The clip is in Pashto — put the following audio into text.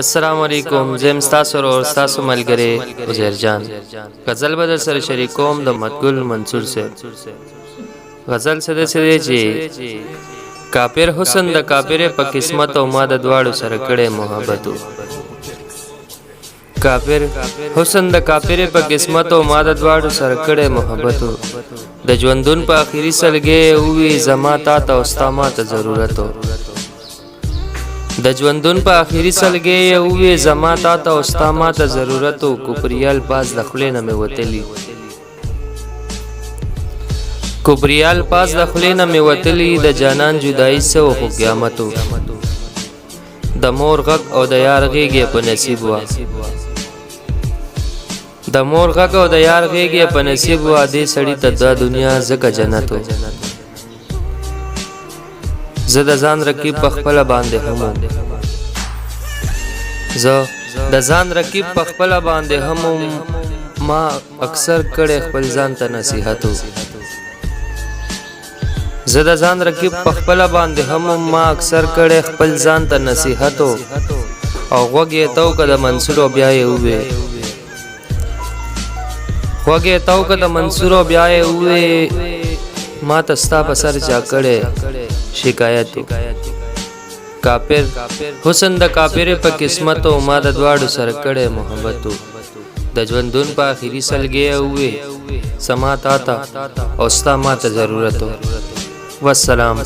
السلام علیکم. زم ستاسو اور ستاسو ملګری عزیر جان. غزل بدر سره شریکوم د مدګل منصور سے. غزل سده سده چې کافر حسن د کافر په قسمت او ما د دواړو سره کړه محبتو. کافر حسن د کافر په قسمت او ما د دواړو سره کړه محبتو. د ژوندون په اخیری سلګي او وی زما تا ته او ستا ما ته ضرورتو. د ژوندون په اخیری سلګي او وی زما تا ته او ستا ما ته ضرورتو. کوپریال پاس د خلینه مې وتلی کوپریال پاس د خلینه مې وتلی د جانان جدائی سو خو قیامتو. د مور غږ او د یار غېږې په نصیب وا د مور غږ او د یار غېږې په نصیب وا دې سړی ته د دنیا زکه جنتو. زه د ځان رقیب په خپل باندې هم زه د ځان رقیب په خپل باندې هم ما اکثر کړه خپل ځان ته نصیحتو. زه د ځان رقیب په خپل باندې هم ما اکثر کړه خپل ځان ته نصیحتو. او غوږی تو کده منصور او بیا یې وې غوږی تو کده منصور او بیا یې وې ما تستا په سر چا کړه شکایتو. کافر حسن د کافر په قسمت او ما د دواړو سره کړه محبتو. د ژوندون په اخیری سلګي او وی سما تا ته او ستا ما ته ضرورتو. والسلام.